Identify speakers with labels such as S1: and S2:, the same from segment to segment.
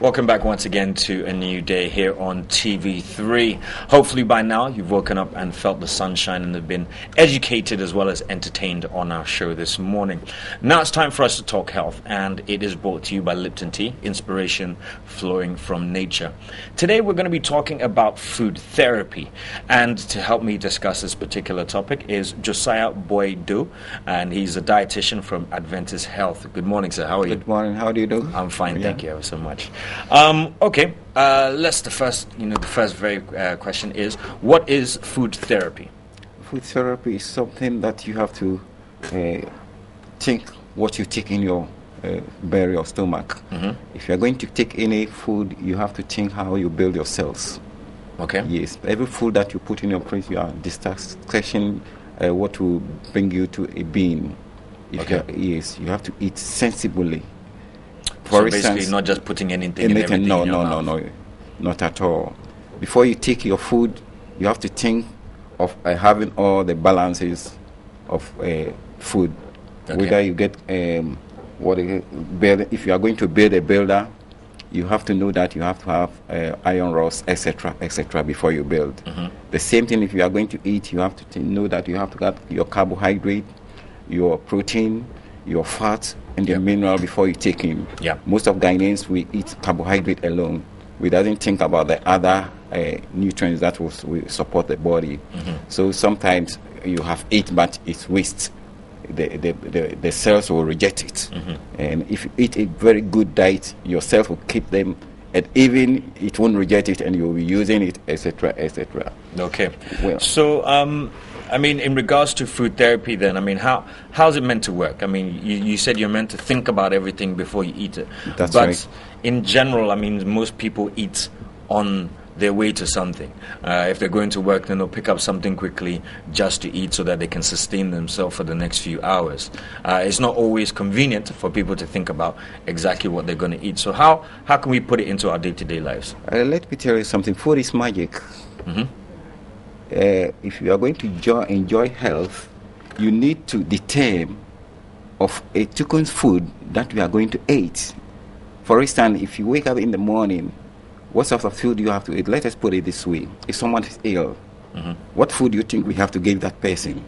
S1: Welcome back once again to a new day here on TV3. Hopefully by now you've woken up and felt the sunshine and have been educated as well as entertained on our show this morning. Now it's time for us to talk health, and it is brought to you by Lipton Tea, inspiration flowing from nature. Today we're going to be talking about food therapy, and to help me discuss this particular topic is Josiah Boy-Do, and he's a dietitian from Adventist Health. Good morning, sir. How are you?
S2: Good morning. How do you do?
S1: I'm fine, thank you ever so much. The first very question is, what is food therapy?
S2: Food therapy is something that you have to think what you take in your belly or stomach.
S1: Mm-hmm.
S2: If you're going to take any food, you have to think how you build your cells.
S1: Okay.
S2: Yes, every food that you put in your plate, you are discussing what will bring you to a being. Yes, you have to eat sensibly.
S1: For instance, basically not just putting anything
S2: no,
S1: in your mouth.
S2: Not at all. Before you take your food, you have to think of having all the balances of food.
S1: Okay.
S2: Whether you get if you are going to build a builder, you have to know that you have to have iron rods, etc., before you build.
S1: Mm-hmm.
S2: The same thing if you are going to eat, you have to know that you have to get your carbohydrate, your protein, your fat, and the mineral before you take in.
S1: Yeah.
S2: Most of Ghanaians, we eat carbohydrate alone. We doesn't think about the other nutrients that will support the body.
S1: Mm-hmm.
S2: So sometimes you have eat, but it's waste. The cells will reject it.
S1: Mm-hmm.
S2: And if you eat a very good diet, your cells will keep them, and even it won't reject it, and you'll be using it, etc., etc.
S1: Okay.
S2: Well,
S1: so, in regards to food therapy, then, how's it meant to work? You said you're meant to think about everything before you eat it.
S2: That's
S1: but
S2: right.
S1: In general, most people eat on their way to something. If they're going to work, then they'll pick up something quickly just to eat so that they can sustain themselves for the next few hours. It's not always convenient for people to think about exactly what they're going to eat. So how can we put it into our day-to-day lives?
S2: let me tell you something. Food is magic.
S1: Mm-hmm.
S2: If you are going to enjoy health, you need to determine of a token food that we are going to eat. For instance, if you wake up in the morning, what sort of food you have to eat? Let us put it this way. If someone is ill,
S1: mm-hmm.
S2: what food do you think we have to give that person?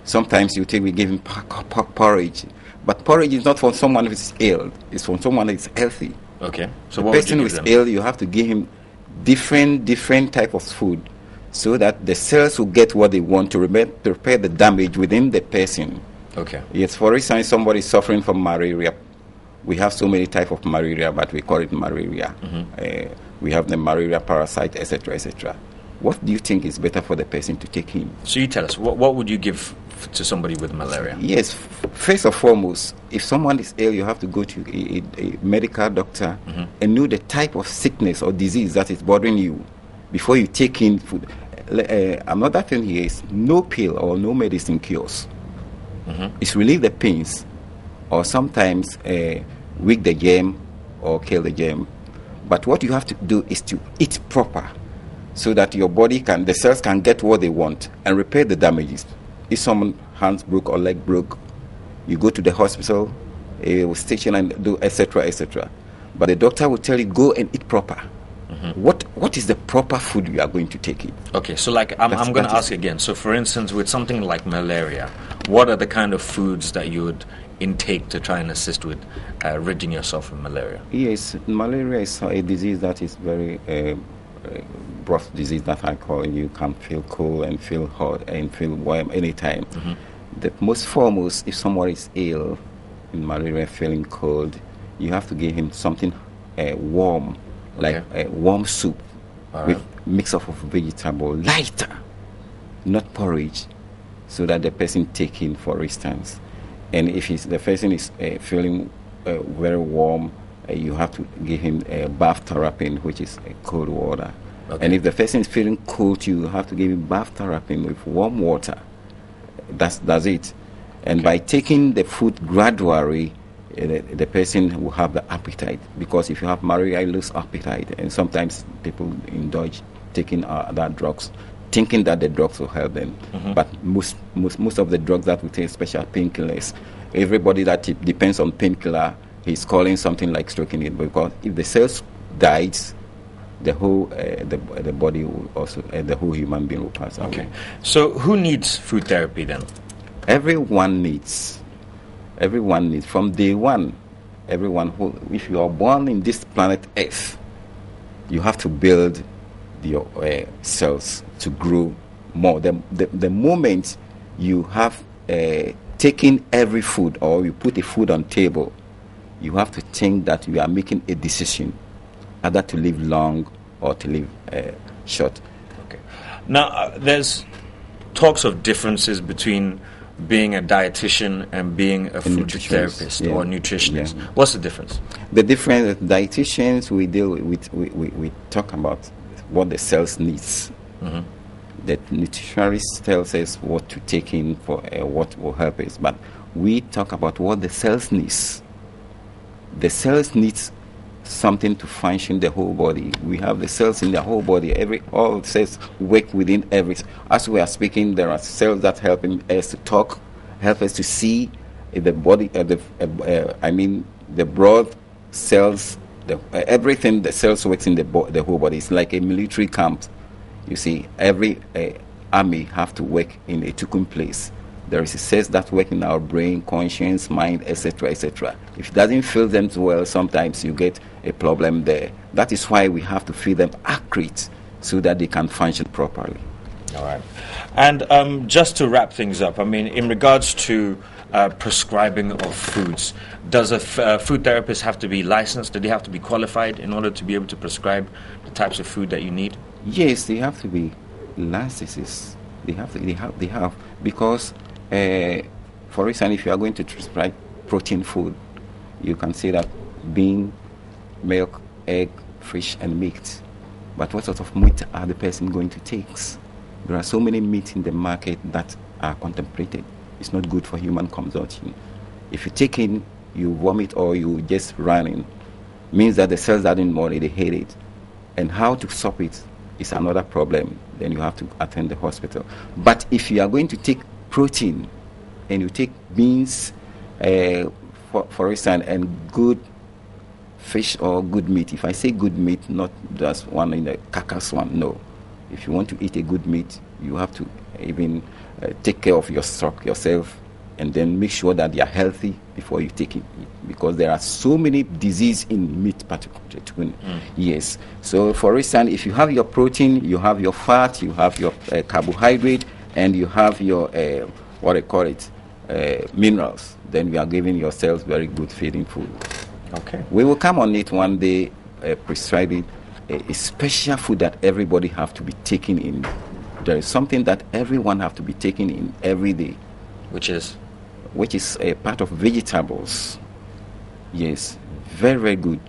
S2: Sometimes you think we give him porridge. But porridge is not for someone who is ill. It's for someone who is healthy.
S1: Okay. So
S2: the
S1: what
S2: person who
S1: would you
S2: is
S1: give them?
S2: ill, you have to give him different type of food, so that the cells will get what they want to repair the damage within the person.
S1: Okay.
S2: Yes, for instance, somebody is suffering from malaria. We have so many types of malaria, but we call it malaria.
S1: Mm-hmm.
S2: We have the malaria parasite, etc., etc. What do you think is better for the person to take in?
S1: So you tell us, what would you give to somebody with malaria?
S2: Yes, first and foremost, if someone is ill, you have to go to a medical doctor
S1: Mm-hmm.
S2: and know the type of sickness or disease that is bothering you before you take in food. Another thing here is no pill or no medicine cures.
S1: Mm-hmm.
S2: It's relieve the pains, or sometimes weak the germ or kill the germ. But what you have to do is to eat proper, so that your body the cells can get what they want and repair the damages. If someone's hands broke or leg broke, you go to the hospital, station and do etc., etc. But the doctor will tell you, go and eat proper.
S1: Mm-hmm.
S2: What is the proper food you are going to take in?
S1: Okay, so I'm going to ask again. So for instance, with something like malaria, what are the kind of foods that you would intake to try and assist with ridding yourself of malaria?
S2: Yes, malaria is a disease that is very rough disease that I call. You can feel cold and feel hot and feel warm anytime.
S1: Mm-hmm.
S2: The most foremost, if someone is ill in malaria, feeling cold, you have to give him something warm, like a warm soup with mix of vegetable, lighter, not porridge, so that the person take in, for instance. And if the person is feeling very warm, you have to give him a bath therapy, which is cold water.
S1: Okay.
S2: And if the person is feeling cold, you have to give him bath therapy with warm water. That's it. And by taking the food gradually, the person will have the appetite. Because if you have malaria, you lose appetite. And sometimes people indulge taking that drugs, thinking that the drugs will help them.
S1: Mm-hmm.
S2: But most of the drugs that we take, especially painkillers, everybody that depends on painkiller, he's calling something like stroking it, because if the cells dies, the whole the body will also the whole human being will pass away.
S1: Okay. So who needs food therapy then?
S2: Everyone needs. Everyone needs from day one. Everyone who, if you are born in this planet Earth, you have to build your cells to grow more. The moment you have taken every food, or you put a food on table, you have to think that you are making a decision, either to live long or to live short.
S1: Okay. Now, there's talks of differences between being a dietitian and being a food therapist or nutritionist. Yeah. What's the difference?
S2: The difference, dietitians, we deal with, we talk about what the cells needs. Mm-hmm. The nutritionist tells us what to take in for what will help us, but we talk about what the cells needs. The cells needs something to function the whole body. We have the cells in the whole body. All cells work within every. As we are speaking, there are cells that help us to talk, help us to see the body. The broad cells, everything. The cells works in the whole body. It's like a military camp. You see, every army have to work in a taken place. There is a cells that work in our brain, conscience, mind, etc., etc. If it doesn't fill them well, sometimes you get a problem there. That is why we have to feed them accurate so that they can function properly.
S1: All right. And just to wrap things up, I mean, in regards to prescribing of foods, does a food therapist have to be licensed? Do they have to be qualified in order to be able to prescribe the types of food that you need?
S2: Yes, they have to be licensed. They have because. For instance, if you are going to prescribe protein food, you can say that bean, milk, egg, fish, and meat. But what sort of meat are the person going to take? There are so many meat in the market that are contemplated. It's not good for human consumption. If you take in, you vomit or you just run in, means that the cells are in money, they hate it. And how to stop it is another problem. Then you have to attend the hospital. But if you are going to take protein and you take beans, for instance, and good fish or good meat. If I say good meat, not just one in the carcass one, no. If you want to eat a good meat, you have to even take care of your stock yourself and then make sure that they are healthy before you take it, because there are so many diseases in meat particularly. Yes. So for instance, if you have your protein, you have your fat, you have your carbohydrate, and you have your minerals, then we are giving your cells very good feeding food.
S1: Okay.
S2: We will come on it one day, prescribing a special food that everybody have to be taking in. There is something that everyone have to be taking in every day,
S1: which is
S2: a part of vegetables. Yes, very, very good.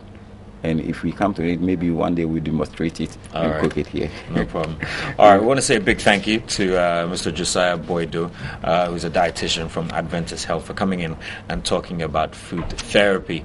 S2: And if we come to it, maybe one day we'll demonstrate it and cook it here.
S1: No problem. All right, we want to say a big thank you to Mr. Josiah Boydo, who's a dietitian from Adventist Health, for coming in and talking about food therapy.